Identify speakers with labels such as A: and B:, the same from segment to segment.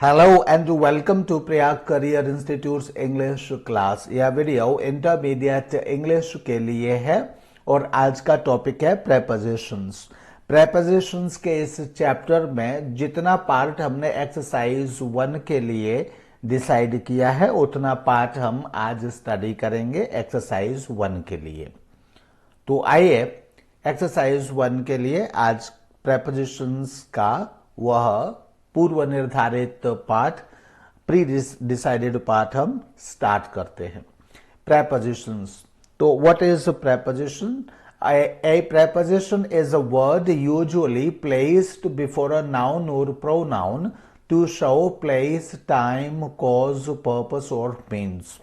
A: Hello and welcome to Prayag Career Institute's English class। यह video intermediate English के लिए है और आज का टॉपिक है प्रेपोजिशंस। प्रेपोजिशंस के इस चैप्टर में जितना पार्ट हमने एक्सरसाइज 1 के लिए डिसाइड किया है उतना पार्ट हम आज स्टडी करेंगे एक्सरसाइज 1 के लिए। तो आइए एक्सरसाइज 1 के लिए आज प्रेपोजिशंस का वह पूर्व निर्धारित पार्ट, प्री डिसाइडेड पार्ट हम स्टार्ट करते हैं। प्रेपोजिशंस। तो what is preposition? A preposition is a word usually placed before a noun or pronoun to show place, time, cause, purpose or means।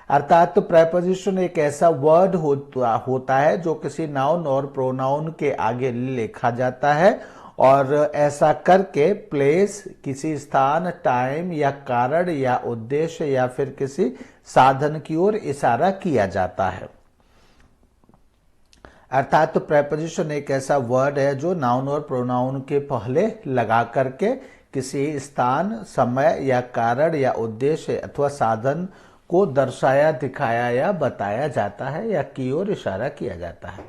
A: अर्थात प्रेपोजिशन एक ऐसा वर्ड होता है जो किसी नाउन और प्रोनाउन के आगे लिखा जाता है और ऐसा करके प्लेस किसी स्थान, टाइम या कारण या उद्देश्य या फिर किसी साधन की ओर इशारा किया जाता है। अर्थात प्रेपोजिशन एक ऐसा वर्ड है जो नाउन और प्रोनाउन के पहले लगा करके किसी स्थान, समय या कारण या उद्देश्य अथवा साधन को दर्शाया, दिखाया या बताया जाता है या की ओर इशारा किया जाता है।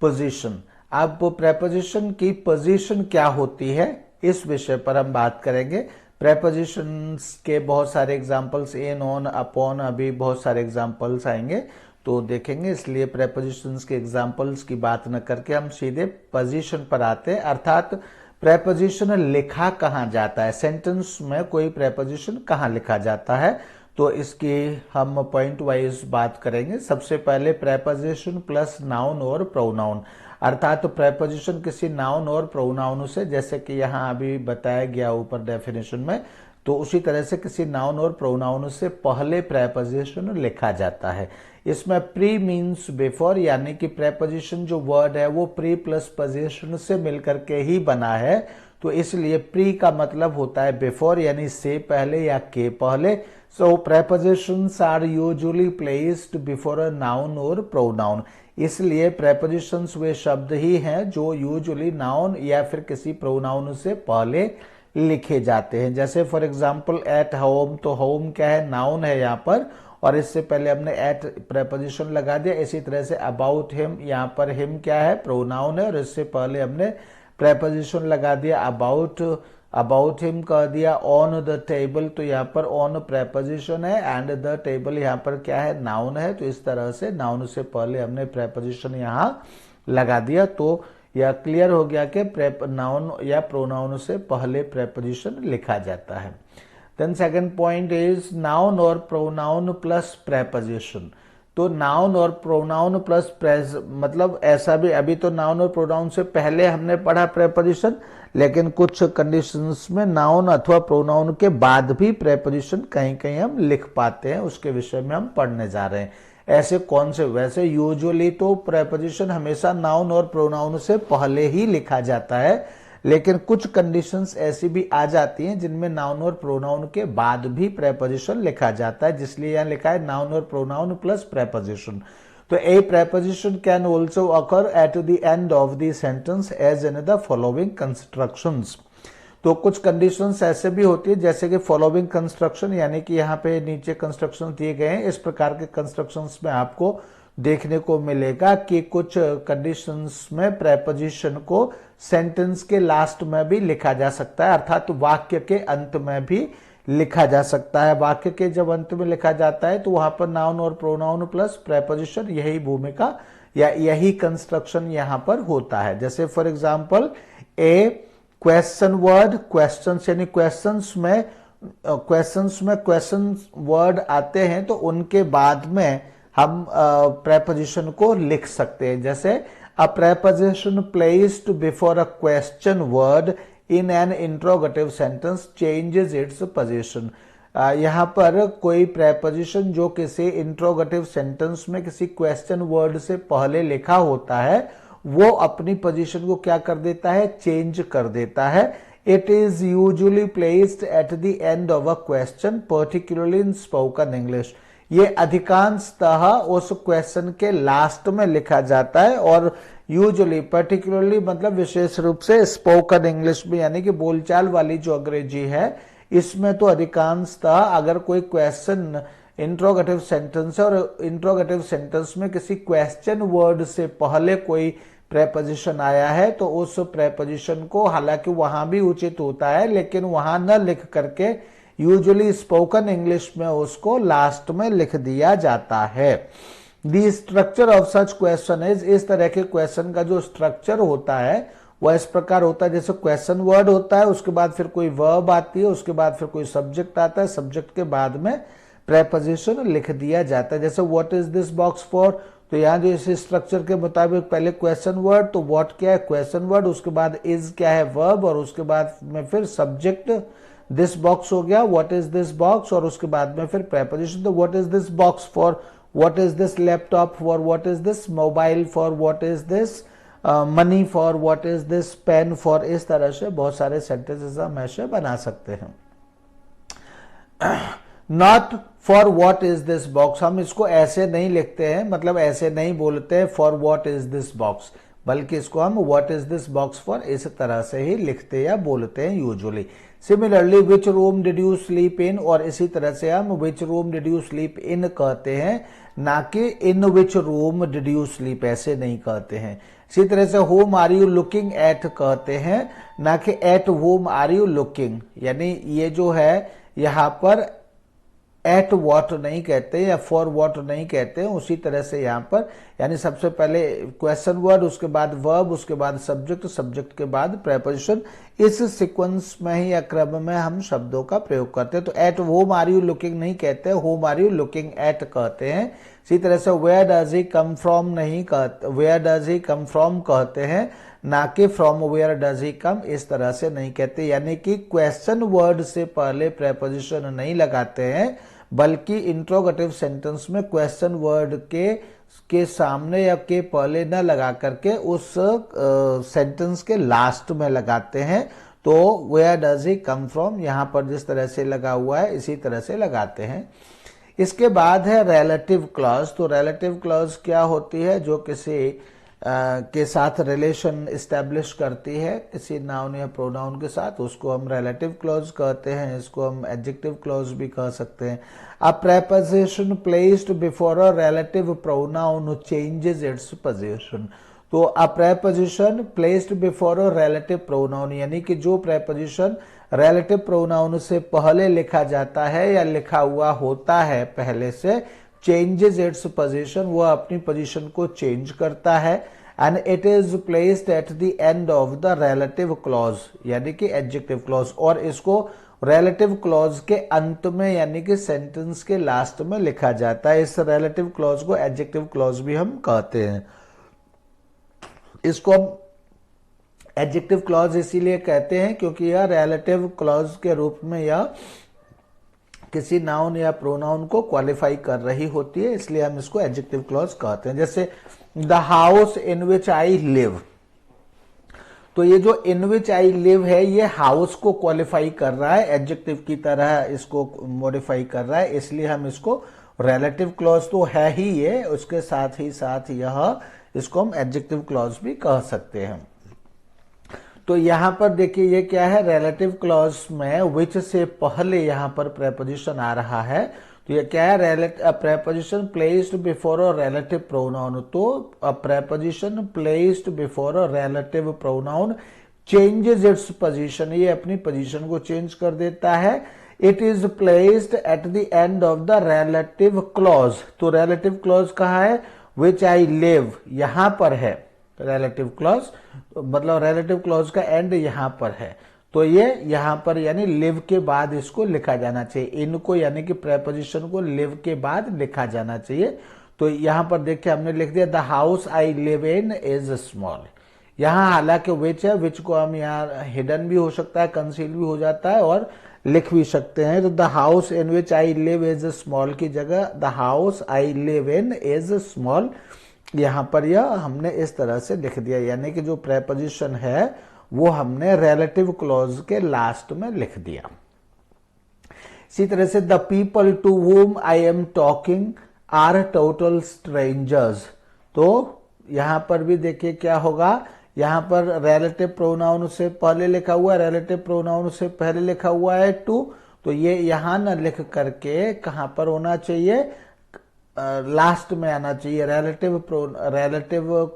A: पोजीशन। अब प्रेपोजिशन की पोजीशन क्या होती है इस विषय पर हम बात करेंगे। प्रेपोजिशंस के बहुत सारे एग्जांपल्स, इन, ऑन, अपॉन, अभी बहुत सारे एग्जांपल्स आएंगे तो देखेंगे, इसलिए प्रेपोजिशंस के एग्जांपल्स की बात न करके हम सीधे पोजीशन पर आते हैं। अर्थात प्रेपोजिशन लिखा कहाँ जाता है, सेंटेंस में कोई प्रेपोजिशन कहाँ लिखा जाता है, तो इसकी हम पॉइंट वाइज बात करेंगे। सबसे पहले प्रेपोजिशन प्लस नाउन और प्रोनाउन। अर्थात प्रेपोजिशन किसी नाउन और प्रोनाउन से, जैसे कि यहाँ अभी बताया गया ऊपर डेफिनेशन में, तो उसी तरह से किसी नाउन और प्रोनाउन से पहले प्रेपोजिशन लिखा जाता है। इसमें प्री मीन्स बिफोर, यानी कि प्रेपोजिशन जो वर्ड है वो प्री प्लस पोजीशन से मिलकर के ही बना है, तो इसलिए प्री का मतलब होता है बिफोर, यानी से पहले या के पहले। So prepositions are usually placed before a noun और प्रोनाउन। इसलिए प्रेपोजिशंस वे शब्द ही हैं जो यूजुअली नाउन या फिर किसी प्रोनाउन से पहले लिखे जाते हैं। जैसे फॉर एग्जांपल एट होम, तो होम क्या है, नाउन है यहाँ पर और इससे पहले हमने एट प्रेपोजिशन लगा दिया। इसी तरह से अबाउट हिम, यहाँ पर हिम क्या है, प्रोनाउन है और इससे पहले हमने प्रेपोजिशन लगा दिया अबाउट हिम कह दिया। ऑन द टेबल, तो यहाँ पर ऑन प्रेपोजिशन है एंड द टेबल यहाँ पर क्या है, नाउन है, तो इस तरह से नाउन से पहले हमने प्रेपोजिशन यहाँ लगा दिया। तो यह क्लियर हो गया कि नाउन या प्रोनाउन से पहले प्रेपोजिशन लिखा जाता है। Then second point is noun और प्रोनाउन प्लस प्रेपोजिशन। तो नाउन और प्रोनाउन प्लस मतलब ऐसा भी, अभी तो नाउन और प्रोनाउन से पहले हमने पढ़ा प्रेपोजिशन, लेकिन कुछ कंडीशंस में नाउन अथवा प्रोनाउन के बाद भी प्रेपोजिशन कहीं कहीं हम लिख पाते हैं, उसके विषय में हम पढ़ने जा रहे हैं। ऐसे कौन से? वैसे यूजुअली तो प्रेपोजिशन हमेशा नाउन और प्रोनाउन से पहले ही लिखा जाता है, लेकिन कुछ कंडीशंस ऐसी भी आ जाती हैं जिनमें नाउन और प्रोनाउन के बाद भी प्रेपोजिशन लिखा जाता है, जिसलिए यहाँ लिखा है नाउन और प्रोनाउन प्लस प्रेपोजिशन। तो a preposition can also occur at the end of the sentence as in the following constructions. तो कुछ कंडीशंस ऐसे भी होती है जैसे कि फॉलोइंग कंस्ट्रक्शन, यानी कि यहाँ पे नीचे कंस्ट्रक्शन दिए गए हैं। इस प्रकार के कंस्ट्रक्शंस में आपको देखने को मिलेगा कि कुछ कंडीशंस में प्रेपोजिशन को सेंटेंस के लास्ट में भी लिखा जा सकता है, अर्थात वाक्य के अंत में भी लिखा जा सकता है। वाक्य के जब अंत में लिखा जाता है तो वहां पर नाउन और प्रोनाउन प्लस प्रेपोजिशन यही भूमिका या यही कंस्ट्रक्शन यहां पर होता है। जैसे for example A question word, question यानी क्वेश्चंस में क्वेश्चन वर्ड आते हैं तो उनके बाद में हम प्रेपोजिशन को लिख सकते हैं। जैसे a preposition placed before a question word in an interrogative sentence changes its position. यहाँ पर कोई प्रेपोजिशन जो किसी इंट्रोगेटिव सेंटेंस में किसी क्वेश्चन वर्ड से पहले लिखा होता है वो अपनी पोजीशन को क्या कर देता है, चेंज कर देता है। It is usually placed at the end of a question particularly in spoken English. ये अधिकांशतः उस क्वेश्चन के लास्ट में लिखा जाता है और यूजुअली, पर्टिकुलरली मतलब विशेष रूप से स्पोकन इंग्लिश में, यानी कि बोलचाल वाली जो अंग्रेजी है इसमें तो अधिकांशतः अगर कोई क्वेश्चन इंट्रोगेटिव सेंटेंस है और इंट्रोगेटिव सेंटेंस में किसी क्वेश्चन वर्ड से पहले कोई प्रेपोजिशन आया है तो उस प्रेपोजिशन को, हालांकि वहां भी उचित होता है लेकिन वहां न लिख करके यूजुअली स्पोकन इंग्लिश में उसको लास्ट में लिख दिया जाता है। The structure of such question is, इस तरह के क्वेश्चन का जो स्ट्रक्चर होता है वह इस प्रकार होता है, जैसे क्वेश्चन वर्ड होता है, उसके बाद फिर कोई वर्ब आती है, उसके बाद फिर कोई सब्जेक्ट आता है, सब्जेक्ट के बाद में प्रेपोजिशन लिख दिया जाता है। जैसे what is this box for, तो यहाँ जो इस स्ट्रक्चर के मुताबिक पहले क्वेश्चन वर्ड, तो व्हाट क्या है क्वेश्चन वर्ड, उसके बाद इज क्या है वर्ब, और उसके बाद में फिर सब्जेक्ट दिस बॉक्स हो गया, व्हाट इज दिस बॉक्स, और उसके बाद में फिर प्रेपोजिशन। तो what is this box for, what is this laptop for, what is this mobile for, what is this money for, what is this pen for. इस तरह से बहुत सारे सेंटेंसेस हम ऐसे बना सकते हैं। Not for what is this box, हम इसको ऐसे नहीं लिखते हैं, मतलब ऐसे नहीं बोलते हैं for what is this box, बल्कि इसको हम what is this box for इस तरह से ही लिखते या बोलते हैं usually. Similarly which room did you sleep in, और इसी तरह से हम which room did you sleep in कहते हैं, ना कि in which room did you sleep, ऐसे नहीं कहते हैं। इसी तरह से whom are you looking at कहते हैं, ना कि eight home are you looking, यानी ये जो है यहाँ पर एट वॉट नहीं कहते या फॉर वॉट नहीं कहते, उसी तरह से यहाँ पर यानी सबसे पहले क्वेश्चन वर्ड, उसके बाद वर्ब, उसके बाद सब्जेक्ट, सब्जेक्ट के बाद प्रेपोजिशन, इस सीक्वेंस में ही या क्रम में हम शब्दों का प्रयोग करते हैं। तो at home are you looking नहीं कहते, home are you looking at कहते हैं। इसी तरह से where does he come from नहीं कहते, where does he come from कहते हैं, ना कि from where does he come, इस तरह से नहीं कहते। यानी कि क्वेश्चन वर्ड से पहले प्रेपोजिशन नहीं लगाते हैं, बल्कि इंट्रोगेटिव सेंटेंस में क्वेश्चन वर्ड के सामने या के पहले न लगा करके उस सेंटेंस के लास्ट में लगाते हैं। तो where does he come from यहां पर जिस तरह से लगा हुआ है इसी तरह से लगाते हैं। इसके बाद है रिलेटिव क्लॉज। तो रिलेटिव क्लॉज क्या होती है, जो किसी के साथ रिलेशन इस्टेब्लिश करती है किसी नाउन या प्रोनाउन के साथ, उसको हम रिलेटिव क्लॉज कहते हैं। इसको हम एडजेक्टिव क्लॉज भी कह सकते हैं। A preposition placed before a relative pronoun changes its position. तो a preposition placed before a relative pronoun, यानी कि जो प्रेपोजिशन रिलेटिव प्रोनाउन से पहले लिखा जाता है या लिखा हुआ होता है पहले से, चेंजेस इट्स पोजीशन, वो अपनी पोजीशन को चेंज करता है। And it is placed at the end of the relative clause, यानी कि एडजेक्टिव क्लॉज, और इसको रिलेटिव क्लॉज के अंत में यानी कि सेंटेंस के लास्ट में लिखा जाता है। इस रिलेटिव क्लॉज को एडजेक्टिव क्लॉज भी हम कहते हैं। इसको हम एडजेक्टिव क्लॉज इसीलिए कहते हैं क्योंकि यह रिलेटिव क्लॉज के रूप में यह किसी नाउन या प्रोनाउन को क्वालिफाई कर रही होती है, इसलिए हम इसको एडजेक्टिव क्लॉज कहते हैं। जैसे the house in which I live, तो ये जो इन विच आई लिव है ये हाउस को क्वालिफाई कर रहा है, एडजेक्टिव की तरह इसको मॉडिफाई कर रहा है, इसलिए हम इसको रिलेटिव क्लॉज तो है ही ये, उसके साथ यह इसको हम एडजेक्टिव क्लॉज भी कह सकते हैं। तो यहां पर देखिए ये क्या है, रिलेटिव क्लॉज में विच से पहले यहां पर प्रेपोजिशन आ रहा है। तो ये क्या है, preposition placed before a relative pronoun. तो a preposition placed before a relative pronoun changes its position, ये अपनी पोजीशन को चेंज कर देता है। It is placed at the end of the relative clause. तो रिलेटिव क्लॉज कहाँ है, विच आई लिव यहां पर है रिलेटिव क्लॉज, मतलब रिलेटिव क्लॉज का एंड यहां पर है। तो ये यहां पर यानी लिव के बाद इसको लिखा जाना चाहिए, इनको यानी कि प्रेपोजिशन को लिव के बाद लिखा जाना चाहिए। तो यहां पर देखिए हमने लिख दिया the house I live in is small. यहां हालांकि विच है, विच को हम यहाँ हिडन भी हो सकता है, कंसील भी हो जाता है और लिख भी सकते हैं। तो the house in which I live is small की जगह the house I live in is small, यहां पर यह हमने इस तरह से लिख दिया, यानी कि जो प्रेपोजिशन है वो हमने रिलेटिव क्लॉज के लास्ट में लिख दिया। इसी तरह से the people to whom I am talking are total strangers. तो यहां पर भी देखिए क्या होगा, यहां पर रिलेटिव प्रोनाउन से पहले लिखा हुआ है, रिलेटिव प्रोनाउन से पहले लिखा हुआ है टू, तो ये यहाँ न लिख करके कहाँ पर होना चाहिए, लास्ट में आना चाहिए, रिलेटिव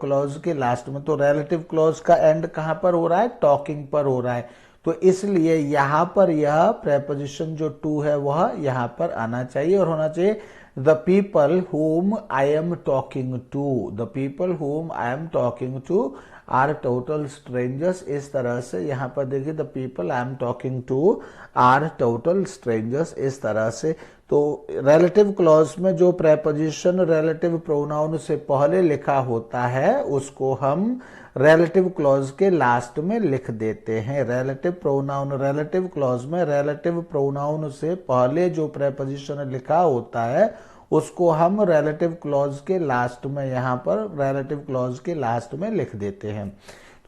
A: क्लॉज के लास्ट में। तो रिलेटिव क्लॉज का एंड कहाँ पर हो रहा है, टॉकिंग पर हो रहा है। तो इसलिए यहाँ पर यह प्रेपोजिशन जो टू है वह यहाँ पर आना चाहिए और होना चाहिए the people whom I am talking to, the people whom I am talking to are total strangers. इस तरह से यहाँ पर देखिए the people I am talking to are total strangers, इस तरह से। तो रिलेटिव क्लॉज में जो प्रेपोजिशन रिलेटिव प्रोनाउन से पहले लिखा होता है उसको हम रिलेटिव क्लॉज के लास्ट में लिख देते हैं। रिलेटिव प्रोनाउन रिलेटिव क्लॉज में रिलेटिव प्रोनाउन से पहले जो प्रेपोजिशन लिखा होता है उसको हम रिलेटिव क्लॉज के लास्ट में, यहाँ पर रिलेटिव क्लॉज के लास्ट में लिख देते हैं।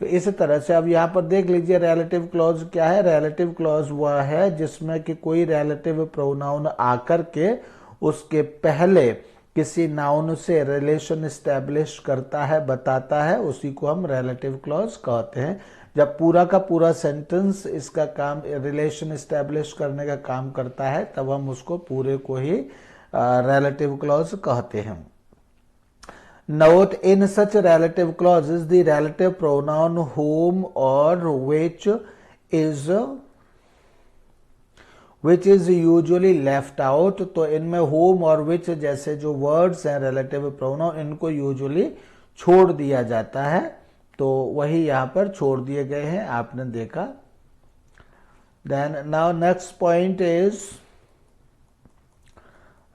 A: तो इस तरह से अब यहाँ पर देख लीजिए रिलेटिव क्लॉज क्या है। रिलेटिव क्लॉज वह है जिसमें कि कोई रिलेटिव प्रोनाउन आकर के उसके पहले किसी नाउन से रिलेशन एस्टेब्लिश करता है, बताता है, उसी को हम रिलेटिव क्लॉज कहते हैं। जब पूरा का पूरा सेंटेंस इसका काम रिलेशन एस्टेब्लिश करने का काम करता है तब हम उसको पूरे को ही relative clause कहते हैं। Note in such relative clauses the relative pronoun whom or which is usually left out। तो इनमें whom और which जैसे जो words हैं relative pronoun इनको usually छोड़ दिया जाता है, तो वही यहाँ पर छोड़ दिए गए हैं, आपने देखा। Then now next point is,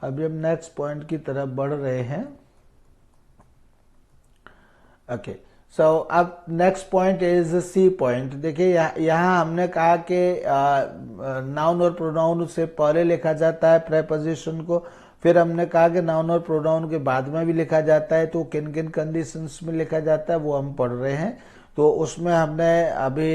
A: अभी हम नेक्स्ट पॉइंट की तरफ बढ़ रहे हैं। ओके, सो अब next point is C point. देखिए यहाँ हमने कहा कि नाउन और प्रोनाउन से पहले लिखा जाता है प्रेपोजिशन को, फिर हमने कहा कि नाउन और प्रोनाउन के बाद में भी लिखा जाता है। तो किन किन कंडीशंस में लिखा जाता है वो हम पढ़ रहे हैं। तो उसमें हमने अभी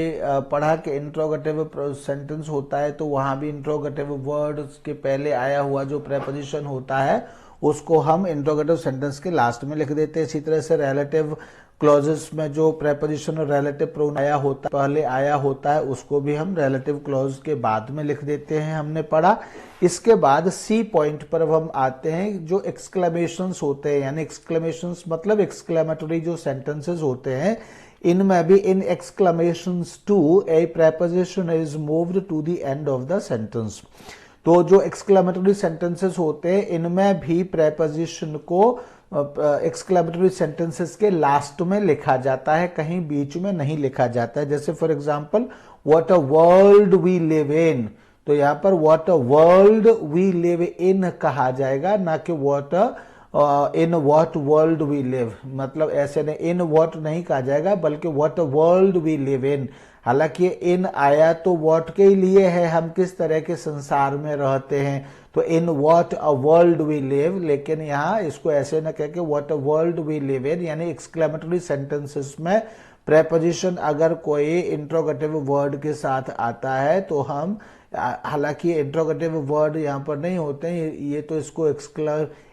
A: पढ़ा कि इंट्रोगेटिव सेंटेंस होता है, तो वहां भी इंट्रोगेटिव वर्ड्स के पहले आया हुआ जो प्रेपोजिशन होता है उसको हम इंट्रोगेटिव सेंटेंस के लास्ट में लिख देते हैं। इसी तरह से रिलेटिव क्लॉजेस में जो प्रेपोजिशन और रिलेटिव प्रोनाउन आया होता पहले आया होता है उसको भी हम रिलेटिव क्लॉज के बाद में लिख देते हैं, हमने पढ़ा। इसके बाद सी पॉइंट पर अब हम आते हैं, जो एक्सक्लेमेशंस होते हैं, यानी एक्सक्लेमेशंस मतलब एक्सक्लेमेटरी जो सेंटेंसेस होते हैं, इनमें भी in exclamations to a preposition is moved to the end of the sentence. तो जो एक्सक्लेमेटरी सेंटेंसेस होते हैं इनमें भी प्रेपोजिशन को एक्सक्लेमेटरी सेंटेंसेस के लास्ट में लिखा जाता है, कहीं बीच में नहीं लिखा जाता है। जैसे for example what a world we live in, तो यहाँ पर what a world we live in कहा जाएगा, ना कि what in what world we live. मतलब ऐसे नहीं, इन व्हाट नहीं कहा जाएगा बल्कि what world we live in. हालांकि इन आया तो व्हाट के लिए है, हम किस तरह के संसार में रहते हैं, तो in what a world we live. लेकिन यहाँ इसको ऐसे न कह के what a world we live in, यानी एक्सक्लेमेटरी सेंटेंसेस में प्रेपोजिशन अगर कोई इंट्रोगेटिव वर्ड के साथ आता है तो हम, हालांकि इंट्रोगेटिव वर्ड यहाँ पर नहीं होते हैं, ये तो इसको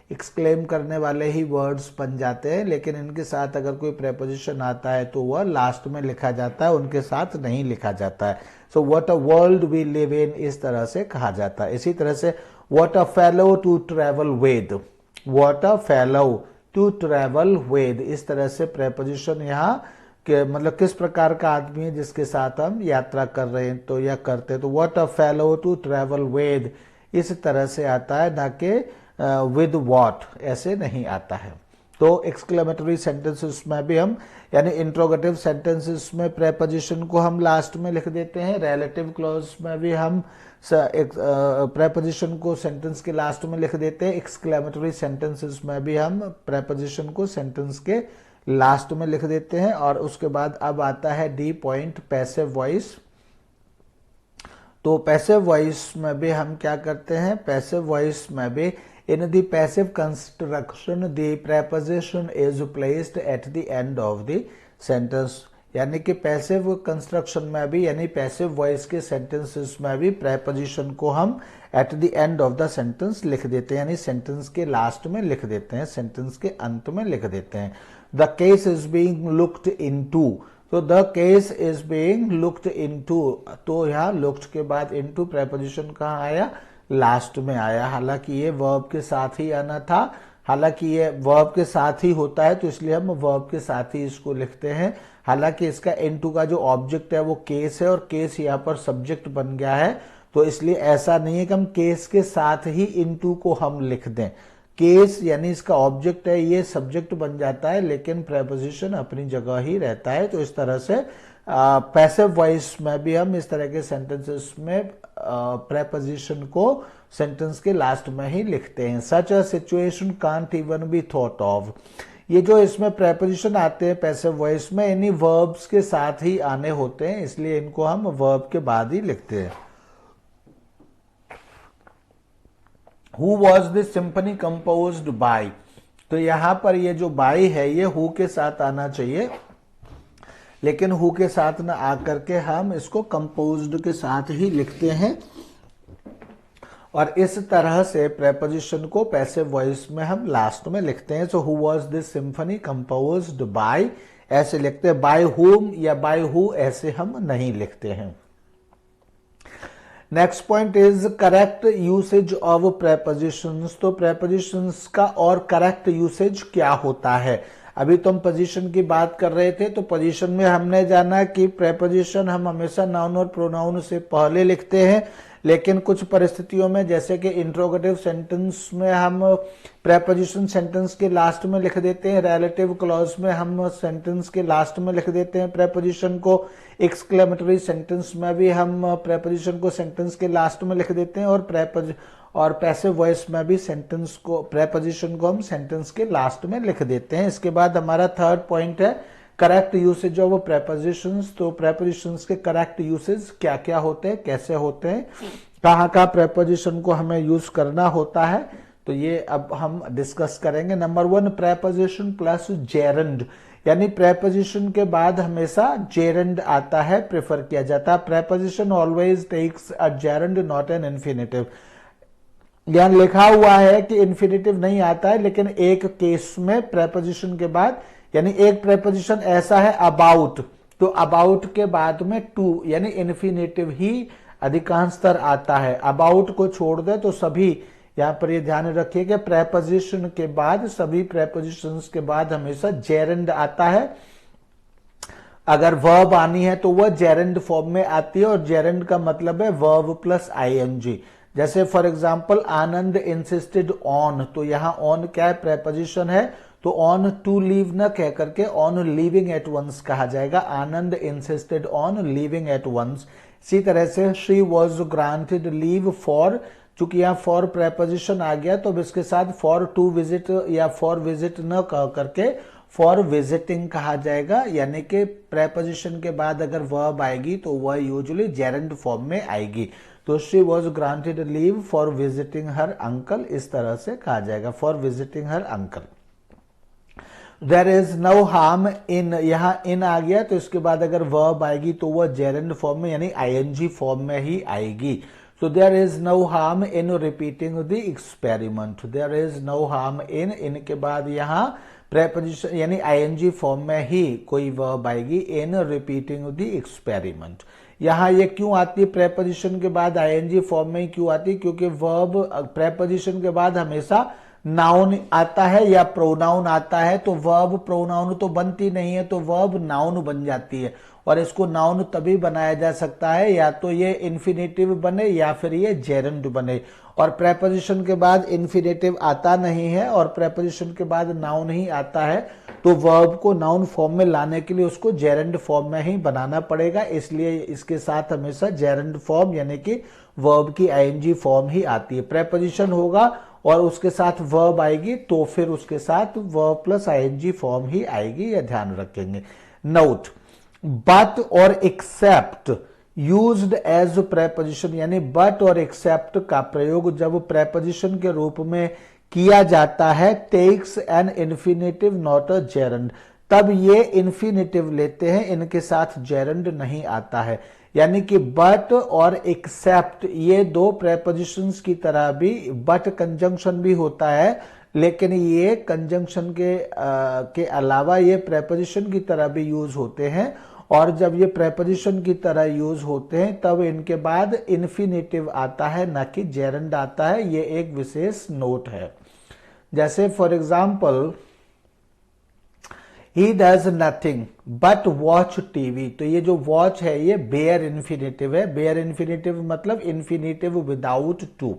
A: एक्सक्लेम करने वाले ही वर्ड्स बन जाते हैं, लेकिन इनके साथ अगर कोई प्रेपोजिशन आता है तो वह लास्ट में लिखा जाता है, उनके साथ नहीं लिखा जाता है। So what a world we live in इस तरह से कहा जाता है। इसी तरह से what a fellow to travel with, what a fellow to travel with, इस तरह से प्रेपोजिशन यहाँ कि मतलब किस प्रकार का आदमी है जिसके साथ हम यात्रा कर रहे हैं तो या करते हैं। तो what a fellow to travel with इस तरह से आता है, ना कि विद व्हाट ऐसे नहीं आता है। तो एक्सक्लेमेटरी सेंटेंसेस में भी हम, यानी इंट्रोगेटिव सेंटेंसेस में प्रेपोजिशन को हम लास्ट में लिख देते हैं, रिलेटिव क्लॉज में भी हम प्रेपोजिशन को सेंटेंस के लास्ट में लिख देते हैं, एक्सक्लेमेटरी सेंटेंसेस में भी हम प्रेपोजिशन को सेंटेंस के लास्ट में लिख देते हैं। और उसके बाद अब आता है डी पॉइंट, पैसिव वॉइस। तो पैसिव वॉइस में भी हम क्या करते हैं, पैसिव वॉइस में भी in the passive construction the preposition is placed at the end of the sentence, यानी कि पैसिव कंस्ट्रक्शन में भी, यानी पैसिव वॉइस के सेंटेंसेस में भी प्रेपोजिशन को हम eight the end of the sentence लिख देते हैं, यानी सेंटेंस के लास्ट में लिख देते हैं, सेंटेंस के अंत में लिख देते हैं। The case is being looked into, तो the case is being looked into, तो यहाँ लुक्ड के बाद इनटू प्रेपोजिशन कहाँ आया, लास्ट में आया। हालांकि ये वर्ब के साथ ही आना था, हालांकि ये वर्ब के साथ ही होता है तो इसलिए हम वर्ब के साथ ही इसको लिखते हैं। हालांकि इसका इनटू का जो ऑब्जेक्ट है वो केस है और केस यहाँ पर सब्जेक्ट बन गया है, तो इसलिए ऐसा नहीं है कि हम केस के साथ ही इनटू को हम लिख दें। केस यानी इसका ऑब्जेक्ट है, ये सब्जेक्ट बन जाता है, लेकिन प्रेपोजिशन अपनी जगह ही रहता है। तो इस तरह से पैसिव वॉइस में भी हम इस तरह के सेंटेंसेस में प्रेपोजिशन को सेंटेंस के लास्ट में ही लिखते हैं। Such a situation can't even be thought of, ये जो इसमें प्रेपोजिशन आते हैं पैसिव वॉइस में, इन्हीं वर्ब्स के साथ ही आने होते हैं, इसलिए इनको हम वर्ब के बाद ही लिखते हैं। Who was this symphony composed by, तो यहां पर ये जो by है ये who के साथ आना चाहिए, लेकिन who के साथ ना आकर के हम इसको composed के साथ ही लिखते हैं, और इस तरह से प्रेपोजिशन को पैसिव वॉइस में हम लास्ट में लिखते हैं। सो who was this symphony composed by ऐसे लिखते हैं, by whom या by who ऐसे हम नहीं लिखते हैं। Next point is correct usage of prepositions. तो प्रेपोजिशंस का और करेक्ट यूसेज क्या होता है। अभी तो हम पोजीशन की बात कर रहे थे, तो पोजीशन में हमने जाना कि प्रेपोजिशन हम हमेशा नाउन और प्रोनाउन से पहले लिखते हैं, लेकिन कुछ परिस्थितियों में जैसे कि इंट्रोगेटिव सेंटेंस में हम प्रेपोजिशन सेंटेंस के लास्ट में लिख देते हैं, रिलेटिव क्लॉज में हम सेंटेंस के लास्ट में लिख देते हैं प्रेपोजिशन को, एक्सक्लेमेटरी सेंटेंस में भी हम प्रेपोजिशन को सेंटेंस के लास्ट में लिख देते हैं, और पैसिव वॉइस में भी सेंटेंस को प्रेपोजिशन को हम सेंटेंस के लास्ट में लिख देते हैं। इसके बाद हमारा थर्ड पॉइंट है करेक्ट यूसेज ऑफ प्रेपोजिशंस। तो प्रेपोजिशंस के करेक्ट यूसेज क्या क्या होते हैं, कैसे होते हैं, कहाँ कहाँ प्रेपोजिशन को हमें यूज करना होता है, तो ये अब हम डिस्कस करेंगे। नंबर 1, प्रेपोजिशन प्लस जेरंड, यानी प्रेपोजिशन के बाद हमेशा जेरंड आता है, प्रेफर किया जाता है। Preposition always takes a gerund not an infinitive. यहां लिखा हुआ है कि इन्फिनेटिव नहीं आता है, लेकिन एक केस में प्रेपोजिशन के बाद, यानी एक प्रेपोजिशन ऐसा है अबाउट, तो अबाउट के बाद में टू यानी इन्फिनेटिव ही अधिकांशतर आता है। अबाउट को छोड़ दे तो सभी, यहां पर ये ध्यान रखिए कि प्रेपोजिशन के बाद, सभी प्रेपोजिशंस के बाद हमेशा जेरंड आता है। अगर वर्ब आनी है तो वह जेरंड फॉर्म में आती है, और जेरंड का मतलब है वर्ब प्लस आईएनजी। जैसे for example Anand insisted on, तो यहां ऑन क्या है, प्रेपोजिशन है, तो ऑन टू लीव न कह करके ऑन लीविंग एट वंस कहा जाएगा। Anand insisted on leaving at once. इसी तरह से she was granted leave for, चूंकि यहाँ फॉर प्रेपोजिशन आ गया तो अब इसके साथ फॉर टू विजिट या फॉर विजिट न कह करके फॉर विजिटिंग कहा जाएगा, यानी कि प्रेपोजिशन के बाद अगर वर्ब आएगी तो वह यूजुअली जेरंड फॉर्म में आएगी। तो she was granted leave for visiting her uncle, इस तरह से कहा जाएगा, for visiting her uncle. There is no harm in, यहां इन आ गया तो इसके बाद अगर वर्ब आएगी तो वह जेरंड फॉर्म में यानी आईएनजी फॉर्म में ही आएगी। So there is no harm in repeating the experiment. There is no harm in, इनके बाद यहाँ प्रेपोजिशन यानी आईएनजी फॉर्म में ही कोई वर्ब आएगी, in repeating the experiment। यहाँ ये क्यों आती है प्रेपोजिशन के बाद आईएनजी फॉर्म में ही क्यों आती है, क्योंकि वर्ब प्रेपोजिशन के बाद हमेशा नाउन आता है या प्रोनाउन आता है, तो वर्ब प्रोनाउन तो बनती नहीं है, तो वर्ब नाउन बन जाती है, और इसको नाउन तभी बनाया जा सकता है या तो ये इन्फिनेटिव बने या फिर ये जेरंड बने। और प्रेपोजिशन के बाद इन्फिनेटिव आता नहीं है और प्रेपोजिशन के बाद नाउन ही आता है, तो वर्ब को नाउन फॉर्म में लाने के लिए उसको जेरंड फॉर्म में ही बनाना पड़ेगा, इसलिए इसके साथ हमेशा जेरंड फॉर्म यानी कि वर्ब की आईएनजी फॉर्म ही आती है। प्रेपोजिशन होगा और उसके साथ वर्ब आएगी तो फिर उसके साथ वर्ब प्लस आईएनजी फॉर्म ही आएगी, यह ध्यान रखेंगे। नोट, बट और एक्सेप्ट यूज्ड एज प्रेपोजिशन, यानी बट और एक्सेप्ट का प्रयोग जब प्रेपोजिशन के रूप में किया जाता है, takes an infinitive not a gerund, तब ये इन्फिनेटिव लेते हैं, इनके साथ जेरंड नहीं आता है। यानी कि बट और एक्सेप्ट ये दो प्रेपोजिशंस की तरह भी, बट कंजंक्शन भी होता है, लेकिन ये कंजंक्शन के अलावा ये प्रेपोजिशन की तरह भी यूज होते हैं, और जब ये प्रेपोजिशन की तरह यूज होते हैं तब इनके बाद इन्फिनेटिव आता है, न कि जेरंड आता है। ये एक विशेष नोट है। जैसे for example he does nothing but watch TV, तो ये जो वॉच है ये बेयर इन्फिनेटिव है। बेयर इन्फिनेटिव मतलब इन्फिनेटिव विदाउट टू।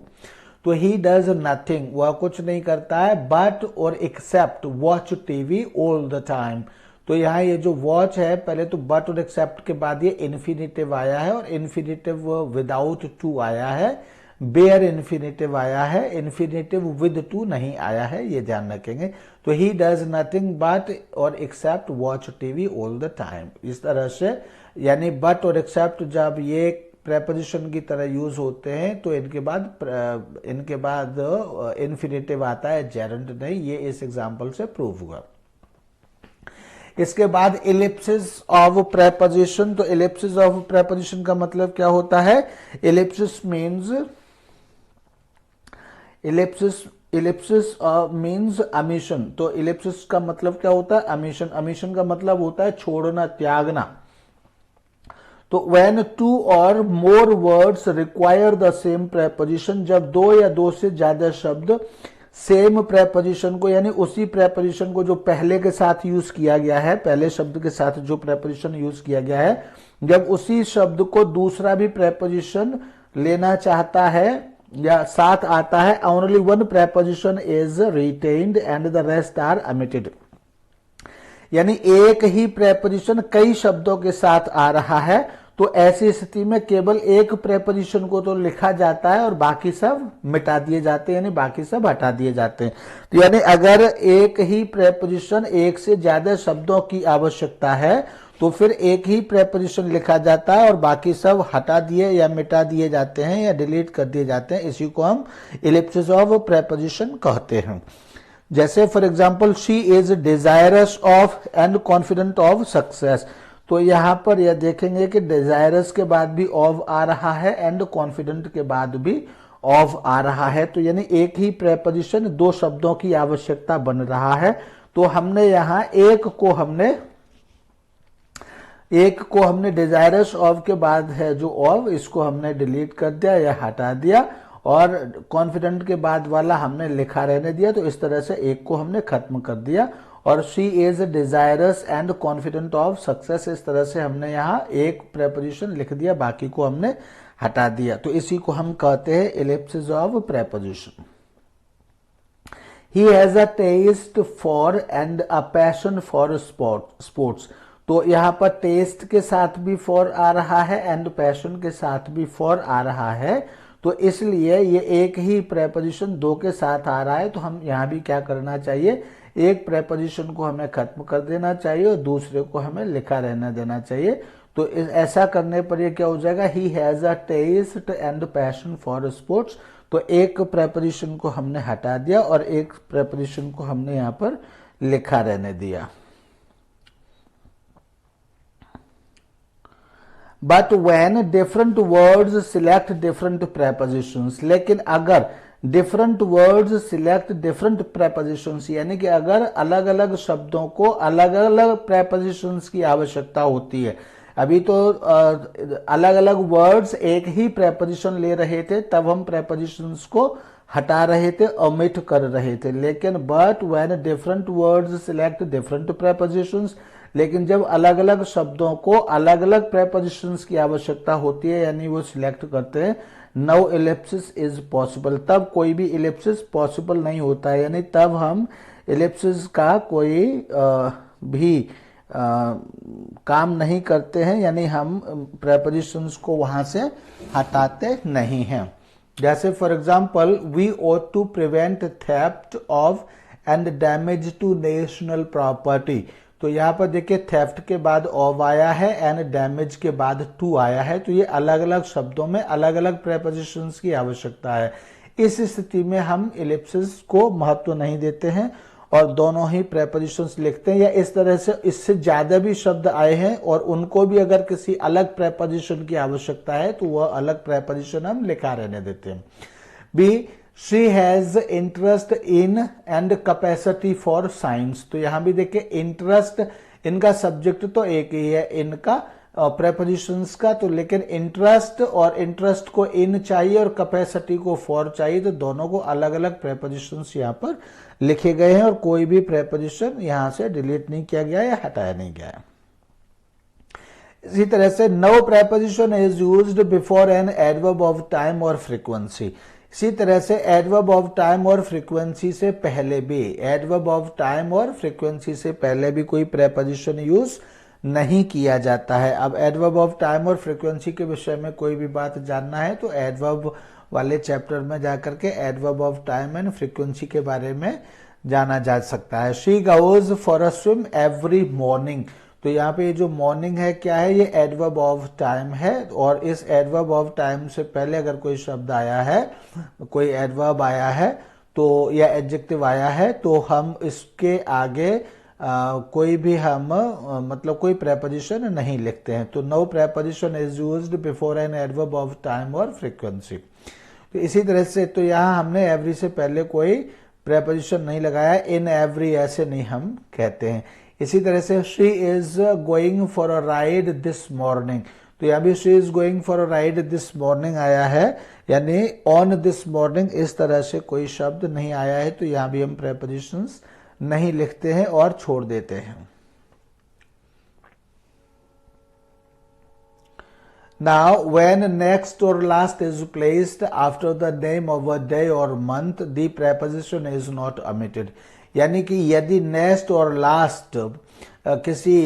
A: तो ही डज नथिंग, वह कुछ नहीं करता है, बट और except watch TV all the time. तो यहाँ ये जो वॉच है, पहले तो बट और एक्सेप्ट के बाद ये इन्फिनेटिव आया है और इन्फिनेटिव विदाउट टू आया है। बेयर इन्फिनेटिव आया है, इन्फिनेटिव विद टू नहीं आया है, ये ध्यान रखेंगे। तो ही डज नथिंग बट और except watch TV all the time, इस तरह से। यानी बट और एक्सेप्ट जब ये प्रेपोजिशन की तरह यूज होते हैं तो इनके बाद इन्फिनेटिव आता है, जेरंड नहीं। ये इस एग्जांपल से प्रूव हुआ। इसके बाद इलिप्सिस ऑफ प्रेपोजिशन। तो इलिप्सिस ऑफ प्रेपोजिशन का मतलब क्या होता है? Ellipsis means emission. तो इलिप्सिस का मतलब क्या होता है? अमिशन। अमिशन का मतलब होता है छोड़ना, त्यागना। तो when two or more words require the same preposition, जब दो या दो से ज्यादा शब्द सेम प्रेपोजिशन को, यानी उसी प्रेपोजिशन को जो पहले के साथ यूज किया गया है, पहले शब्द के साथ जो प्रेपोजिशन यूज किया गया है, जब उसी शब्द को दूसरा भी प्रेपोजिशन लेना चाहता है या साथ आता है, only one preposition is retained and the rest are omitted। यानी एक ही प्रेपोजिशन कई शब्दों के साथ आ रहा है तो ऐसी स्थिति में केवल एक प्रेपोजिशन को तो लिखा जाता है और बाकी सब मिटा दिए जाते हैं, यानी बाकी सब हटा दिए जाते हैं। तो यानी अगर एक ही प्रेपोजिशन एक से ज्यादा शब्दों की आवश्यकता है तो फिर एक ही प्रेपोजिशन लिखा जाता है और बाकी सब हटा दिए या मिटा दिए जाते हैं या डिलीट कर दिए जाते हैं। इसी को हम इलिप्सिस ऑफ प्रेपोजिशन कहते हैं। जैसे for example she is desirous of and confident of success. तो यहां पर यह देखेंगे कि डिजायरस के बाद भी ऑफ आ रहा है एंड कॉन्फिडेंट के बाद भी ऑफ आ रहा है। तो यानी एक ही प्रेपोजिशन दो शब्दों की आवश्यकता बन रहा है। तो हमने यहां एक को हमने डिजायरस ऑफ के बाद है जो ऑफ, इसको हमने डिलीट कर दिया या हटा दिया और कॉन्फिडेंट के बाद वाला हमने लिखा रहने दिया। तो इस तरह से एक को हमने खत्म कर दिया। और she is desirous and confident of success, इस तरह से हमने यहाँ एक प्रेपोजिशन लिख दिया, बाकी को हमने हटा दिया। तो इसी को हम कहते हैं ellipsis of preposition. He has a taste for and a passion for sports. तो यहाँ पर टेस्ट के साथ भी फॉर आ रहा है एंड पैशन के साथ भी फॉर आ रहा है। तो इसलिए ये एक ही प्रेपोजिशन दो के साथ आ रहा है। तो हम यहाँ भी क्या करना चाहिए? एक प्रेपोजिशन को हमें खत्म कर देना चाहिए और दूसरे को हमें लिखा रहना देना चाहिए। तो ऐसा करने पर ये क्या हो जाएगा? He has a taste and passion for sports. तो एक प्रेपोजिशन को हमने हटा दिया और एक प्रेपोजिशन को हमने यहाँ पर लिखा रहने दिया। But when different words select different prepositions, लेकिन अगर different words select different prepositions, यानी कि अगर अलग अलग शब्दों को अलग अलग प्रेपोजिशंस की आवश्यकता होती है। अभी तो अलग अलग वर्ड्स एक ही प्रेपोजिशन ले रहे थे, तब हम प्रेपोजिशंस को हटा रहे थे, ओमिट कर रहे थे। लेकिन but when different words select different prepositions, लेकिन जब अलग अलग शब्दों को अलग अलग प्रेपोजिशंस की आवश्यकता होती है, यानी वो सिलेक्ट करते हैं, नो इलिप्सिस इज पॉसिबल, तब कोई भी इलिप्सिस पॉसिबल नहीं होता है। यानी तब हम इलिप्सिस का कोई भी काम नहीं करते हैं, यानी हम प्रेपोजिशंस को वहां से हटाते नहीं हैं। जैसे for example we ought to prevent theft of and damage to national property. तो यहाँ पर देखिए थेफ्ट के बाद ऑफ आया है एंड डैमेज के बाद टू आया है। तो ये अलग अलग शब्दों में अलग अलग प्रेपोजिशंस की आवश्यकता है। इस स्थिति में हम इलिप्सिस को महत्व नहीं देते हैं और दोनों ही प्रेपोजिशंस लिखते हैं। या इस तरह से इससे ज्यादा भी शब्द आए हैं और उनको भी अगर किसी अलग प्रेपोजिशन की आवश्यकता है तो वह अलग प्रेपोजिशन हम लिखा रहने देते हैं। B, she has interest in and capacity for science. तो यहां भी देखिए इंटरेस्ट इनका सब्जेक्ट तो एक ही है, इनका प्रेपोजिशंस का तो, लेकिन इंटरेस्ट और इंटरेस्ट को इन चाहिए और कैपेसिटी को फॉर चाहिए, तो दोनों को अलग अलग प्रेपोजिशंस यहाँ पर लिखे गए हैं और कोई भी प्रेपोजिशन यहाँ से डिलीट नहीं किया गया या हटाया नहीं गया है। इसी तरह से no preposition is used before an adverb of time और फ्रीक्वेंसी। इसी तरह से एडवर्ब ऑफ टाइम और फ्रीक्वेंसी से पहले भी, एडवर्ब ऑफ टाइम और फ्रीक्वेंसी से पहले भी कोई प्रेपोजिशन यूज नहीं किया जाता है। अब एडवर्ब ऑफ टाइम और फ्रीक्वेंसी के विषय में कोई भी बात जानना है तो एडवर्ब वाले चैप्टर में जाकर के adverb of time and frequency के बारे में जाना जा सकता है। She goes for a swim every morning, तो यहाँ पे ये जो मॉर्निंग है क्या है, ये एडवर्ब ऑफ टाइम है और इस एडवर्ब ऑफ टाइम से पहले अगर कोई शब्द आया है, कोई एडवर्ब आया है तो या एडजेक्टिव आया है तो हम इसके आगे कोई भी हम मतलब कोई प्रेपोजिशन नहीं लिखते हैं। तो no preposition is used before an adverb of time और फ्रीक्वेंसी। तो इसी तरह से तो यहाँ हमने एवरी से पहले कोई प्रेपोजिशन नहीं लगाया, इन एवरी ऐसे नहीं हम कहते हैं। इसी तरह से she is going for a ride this morning, तो यहाँ भी she is going for a ride this morning आया है, यानी ऑन दिस मॉर्निंग इस तरह से कोई शब्द नहीं आया है, तो यहाँ भी हम प्रेपोजिशंस नहीं लिखते हैं और छोड़ देते हैं। Now, when next or last is placed after the name of a day or month, the preposition is not omitted. यानी कि यदि नेक्स्ट और लास्ट किसी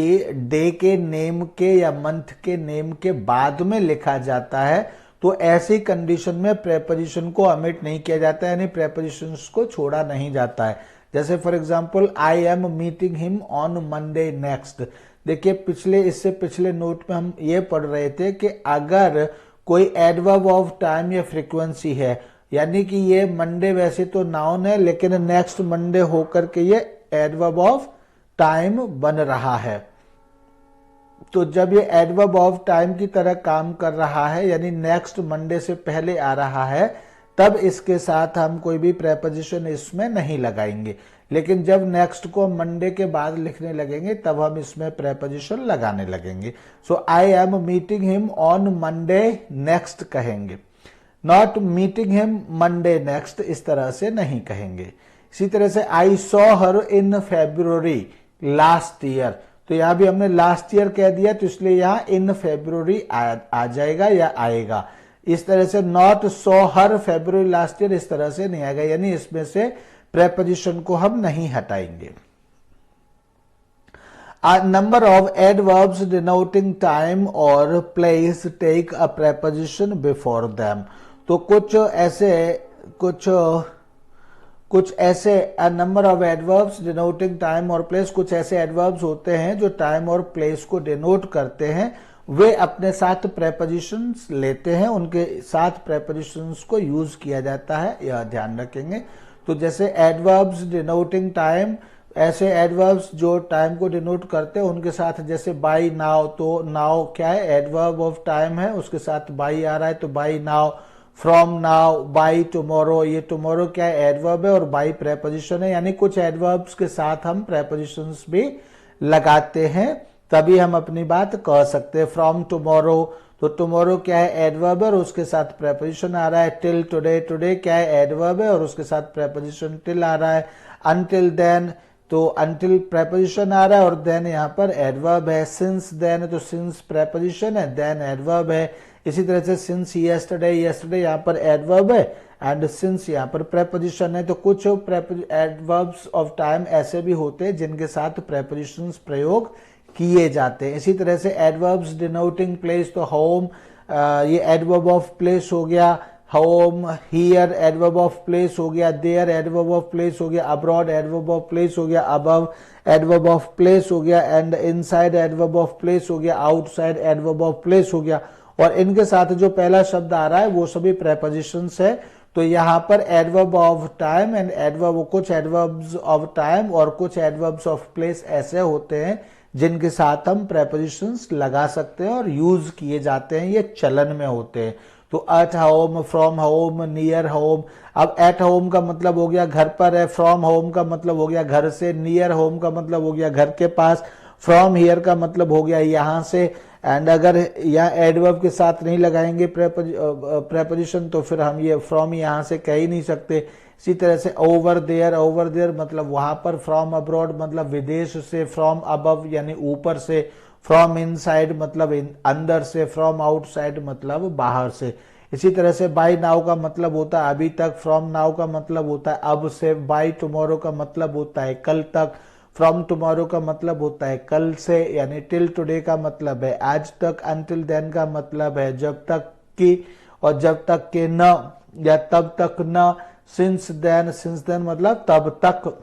A: डे के नेम के या मंथ के नेम के बाद में लिखा जाता है तो ऐसी कंडीशन में प्रेपोजिशन को अमिट नहीं किया जाता है, यानी प्रेपोजिशंस को छोड़ा नहीं जाता है। जैसे for example I am meeting him on Monday next. देखिए इससे पिछले नोट में हम ये पढ़ रहे थे कि अगर कोई एडवर्ब ऑफ टाइम या फ्रीक्वेंसी है, यानी कि ये मंडे वैसे तो नाउन है लेकिन नेक्स्ट मंडे होकर के ये एडवर्ब ऑफ टाइम बन रहा है, तो जब ये एडवर्ब ऑफ टाइम की तरह काम कर रहा है यानी नेक्स्ट मंडे से पहले आ रहा है, तब इसके साथ हम कोई भी प्रेपोजिशन इसमें नहीं लगाएंगे। लेकिन जब नेक्स्ट को मंडे के बाद लिखने लगेंगे तब हम इसमें प्रेपोजिशन लगाने लगेंगे। So I am meeting him on Monday next कहेंगे, not meeting him Monday next इस तरह से नहीं कहेंगे। इसी तरह से I saw her in February last year, तो यहां भी हमने लास्ट ईयर कह दिया तो इसलिए यहां इन फेब्रुअरी आ जाएगा या आएगा। इस तरह से not saw her February last year इस तरह से नहीं आएगा, यानी इसमें से प्रेपोजिशन को हम नहीं हटाएंगे। A number of adverbs denoting time or place take a preposition before them, तो कुछ ऐसे a number of adverbs denoting time और place, कुछ ऐसे adverbs होते हैं जो time और place को denote करते हैं, वे अपने साथ प्रेपोजिशंस लेते हैं, उनके साथ प्रेपोजिशंस को यूज किया जाता है, यह ध्यान रखेंगे। तो जैसे एडवर्ब्स डिनोटिंग टाइम, ऐसे एडवर्ब्स जो टाइम को डिनोट करते हैं उनके साथ जैसे बाई नाउ, तो नाउ क्या है, एडवर्ब ऑफ टाइम है, उसके साथ बाई आ रहा है तो by now. From now, by tomorrow, ये टुमारो क्या है, एडवर्ब है और बाई प्रेपोजिशन है, यानी कुछ एडवर्ब्स के साथ हम प्रेपोजिशंस भी लगाते हैं तभी हम अपनी बात कह सकते हैं। फ्रॉम टुमारो, तो टुमारो क्या है, एडवर्ब है और उसके साथ प्रेपोजिशन आ रहा है। टिल टुडे, टुडे क्या है, एडवर्ब है और उसके साथ प्रेपोजिशन टिल आ रहा है। अनटिल देन, तो अनटिल प्रेपोजिशन आ रहा है और देन यहाँ पर एडवर्ब है। सिंस देन, तो सिंस प्रेपोजिशन है, देन एडवर्ब है। इसी तरह से सिंस यस्टरडे, यस्टरडे यहाँ पर एडवर्ब है एंड सिंस यहाँ पर प्रेपोजिशन है। तो कुछ एडवर्ब्स ऑफ टाइम ऐसे भी होते हैं जिनके साथ प्रेपोजिशंस प्रयोग किए जाते हैं। इसी तरह से एडवर्ब्स डिनोटिंग प्लेस, तो होम ये एडवर्ब ऑफ प्लेस हो गया, home. Here adverb of place हो गया, देयर एडवर्ब ऑफ प्लेस हो गया, अब्रॉड एडवर्ब ऑफ प्लेस हो गया, अबव एडवर्ब ऑफ प्लेस हो गया and inside adverb of place हो गया, आउटसाइड एडवर्ब ऑफ प्लेस हो गया। और इनके साथ जो पहला शब्द आ रहा है वो सभी प्रेपोजिशंस है। तो यहाँ पर adverb of time and adverb, कुछ एडवर्ब्स ऑफ टाइम और कुछ एडवर्ब्स ऑफ प्लेस ऐसे होते हैं जिनके साथ हम प्रेपोजिशंस लगा सकते हैं और यूज किए जाते हैं, ये चलन में होते हैं। तो at home, from home, near home. अब एट होम का मतलब हो गया घर पर है, फ्रॉम होम का मतलब हो गया घर से, नियर होम का मतलब हो गया घर के पास, फ्रॉम हियर का मतलब हो गया यहां से, एंड अगर यहाँ एडवर्ब के साथ नहीं लगाएंगे प्रेपोजिशन तो फिर हम ये फ्रॉम यहां से कह ही नहीं सकते। इसी तरह से ओवर देयर मतलब वहां पर, फ्रॉम अब्रॉड मतलब विदेश से, फ्रॉम अबव यानी ऊपर से, फ्रॉम इनसाइड मतलब अंदर से, फ्रॉम आउटसाइड मतलब बाहर से। इसी तरह से बाय नाउ का मतलब होता है अभी तक, फ्रॉम नाउ का मतलब होता है अब से, बाय टुमारो का मतलब होता है कल तक, फ्रॉम टुमारो का मतलब होता है कल से, यानी टिल टुडे का मतलब है आज तक, अनटिल देन का मतलब है जब तक की और जब तक के न या तब तक न, सिंस देन मतलब तब तक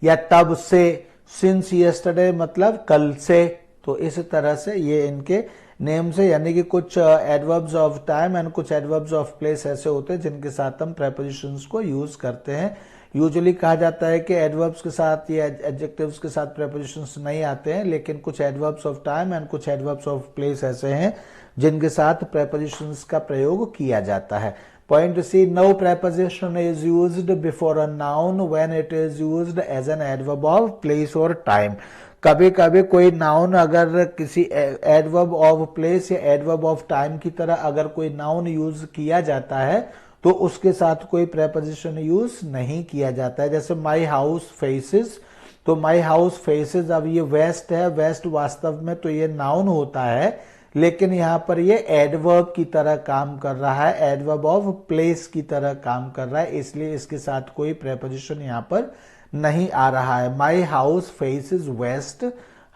A: या तब से, सिंस यस्टरडे मतलब कल से। तो इस तरह से ये इनके नेम से, यानी कि कुछ एडवर्ब्स ऑफ टाइम एंड कुछ एडवर्ब्स ऑफ प्लेस ऐसे होते हैं जिनके साथ हम प्रेपोजिशंस को यूज करते हैं। यूजुअली कहा जाता है कि एडवर्ब्स के साथ या एडजेक्टिव्स के साथ प्रेपोजिशंस नहीं आते हैं, लेकिन कुछ एडवर्ब्स ऑफ टाइम एंड कुछ एडवर्ब्स ऑफ प्लेस ऐसे हैं जिनके साथ प्रेपोजिशंस का प्रयोग किया जाता है। Point C, no preposition is used before a noun when it is used as an adverb of place or time. कभी कभी कोई नाउन अगर किसी एडवर्ब ऑफ प्लेस या एडवर्ब ऑफ टाइम की तरह अगर कोई नाउन यूज किया जाता है तो उसके साथ कोई प्रेपोजिशन यूज नहीं किया जाता है। जैसे माई हाउस फेसेस, तो माई हाउस फेसेस, अब ये वेस्ट है, वेस्ट वास्तव में तो ये नाउन होता है लेकिन यहां पर ये एडवर्ब की तरह काम कर रहा है, एडवर्ब ऑफ प्लेस की तरह काम कर रहा है, इसलिए इसके साथ कोई प्रेपोजिशन यहां पर नहीं आ रहा है। माई हाउस फेसेस वेस्ट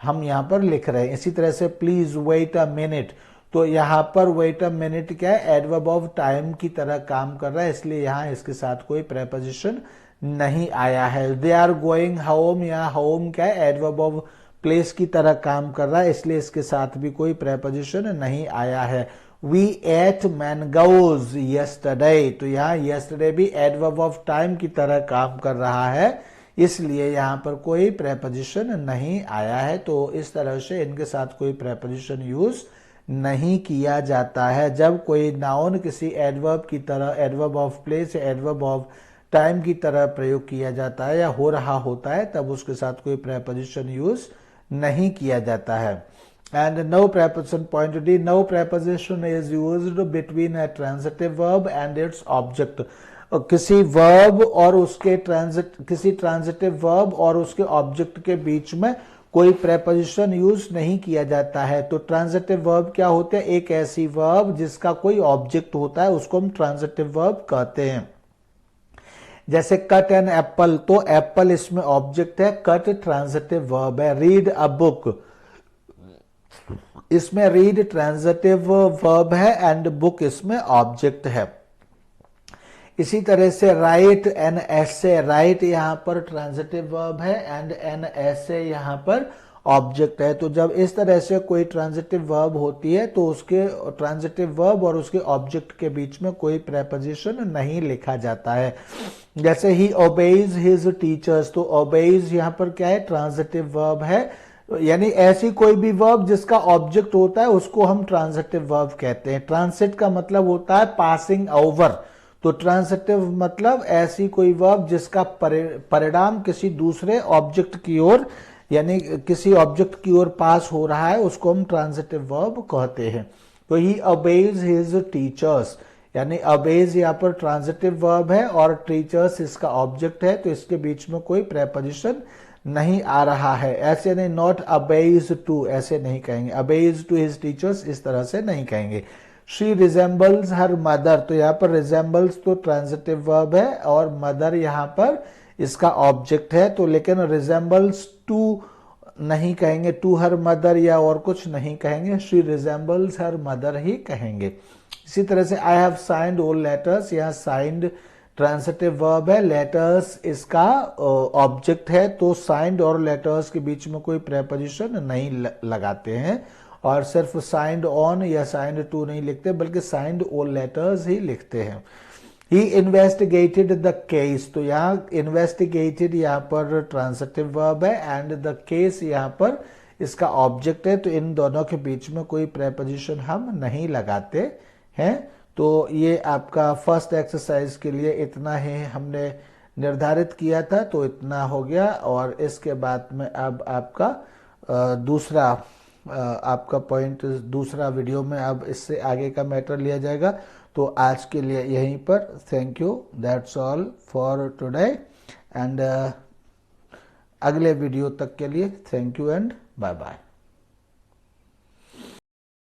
A: हम यहां पर लिख रहे हैं। इसी तरह से प्लीज वेट अ मिनट, तो यहां पर वेट अ मिनट क्या है, एडवर्ब ऑफ टाइम की तरह काम कर रहा है, इसलिए यहां इसके साथ कोई प्रेपोजिशन नहीं आया है। दे आर गोइंग होम, यहाँ होम क्या है, एडवर्ब ऑफ प्लेस की तरह काम कर रहा है, इसलिए इसके साथ भी कोई प्रेपोजिशन नहीं आया है। वी एट मैंगोज यस्टरडे, तो यहाँ यस्टरडे भी एडवर्ब ऑफ टाइम की तरह काम कर रहा है, इसलिए यहाँ पर कोई प्रेपोजिशन नहीं आया है। तो इस तरह से इनके साथ कोई प्रेपोजिशन यूज नहीं किया जाता है। जब कोई नाउन किसी एडवर्ब की तरह, एडवर्ब ऑफ प्लेस या एडवर्ब ऑफ टाइम की तरह प्रयोग किया जाता है या हो रहा होता है, तब उसके साथ कोई प्रेपोजिशन यूज नहीं किया जाता है। And no preposition, point D, no preposition is used between a transitive verb and its object. किसी वर्ब और उसके किसी ट्रांजिटिव वर्ब और उसके ऑब्जेक्ट के बीच में कोई प्रेपोजिशन यूज नहीं किया जाता है। तो ट्रांजिटिव वर्ब क्या होते हैं, एक ऐसी वर्ब जिसका कोई ऑब्जेक्ट होता है उसको हम ट्रांजिटिव वर्ब कहते हैं। जैसे कट एन एप्पल, तो एप्पल इसमें ऑब्जेक्ट है, कट ट्रांजिटिव वर्ब है। रीड अ बुक, इसमें रीड ट्रांजिटिव वर्ब है एंड बुक इसमें ऑब्जेक्ट है। इसी तरह से राइट एन एसे, राइट यहां पर ट्रांजिटिव वर्ब है एंड एन एसे यहां पर ऑब्जेक्ट है। तो जब इस तरह से कोई ट्रांजिटिव वर्ब होती है तो उसके ट्रांजिटिव वर्ब और उसके ऑब्जेक्ट के बीच में कोई प्रेपोजिशन नहीं लिखा जाता है। जैसे ही ओबेज हिज टीचर्स, तो ओबेज यहां पर क्या है, ट्रांजिटिव वर्ब है, यानी ऐसी कोई भी वर्ब जिसका ऑब्जेक्ट होता है उसको हम ट्रांजिटिव वर्ब कहते हैं। ट्रांसिट का मतलब होता है पासिंग ओवर, तो ट्रांजिटिव मतलब ऐसी कोई वर्ब जिसका परिणाम किसी दूसरे ऑब्जेक्ट की ओर, यानी किसी ऑब्जेक्ट की ओर पास हो रहा है, उसको हम ट्रांजिटिव वर्ब कहते हैं। तो ही ओबेज हिज टीचर्स, यानी ओबेज यहाँ पर ट्रांजिटिव वर्ब है और टीचर्स इसका ऑब्जेक्ट है, तो इसके बीच में कोई प्रेपोजिशन नहीं आ रहा है। ऐसे नहीं, नॉट ओबेज टू ऐसे नहीं कहेंगे, ओबेज टू हिज टीचर्स इस तरह से नहीं कहेंगे। शी रिजेंबल्स हर मदर, तो यहाँ पर रिजेंबल्स तो ट्रांजिटिव वर्ब है और मदर यहाँ पर इसका ऑब्जेक्ट है, तो लेकिन रिजेंबल्स टू नहीं कहेंगे, टू हर मदर या और कुछ नहीं कहेंगे, शी रिजेंबल्स हर मदर ही कहेंगे। इसी तरह से I have signed all letters, यहाँ साइंड ट्रांजिटिव वर्ब है, लेटर्स इसका ऑब्जेक्ट है, तो साइंड और लेटर्स के बीच में कोई प्रेपोजिशन नहीं लगाते हैं और सिर्फ साइंड ऑन या साइंड टू नहीं लिखते बल्कि साइंड ऑल लेटर्स ही लिखते हैं। ही इन्वेस्टिगेटेड द केस, तो यहाँ इन्वेस्टिगेटेड यहाँ पर ट्रांजिटिव वर्ब है एंड द केस यहाँ पर इसका ऑब्जेक्ट है, तो इन दोनों के बीच में कोई प्रेपोजिशन हम नहीं लगाते हैं। तो ये आपका फर्स्ट एक्सरसाइज के लिए इतना ही हमने निर्धारित किया था। तो इतना हो गया, और इसके बाद में अब आपका दूसरा आपका पॉइंट दूसरा वीडियो में अब इससे आगे का मैटर लिया जाएगा। तो आज के लिए यहीं पर thank you, that's all for today, and अगले वीडियो तक के लिए thank you and bye bye.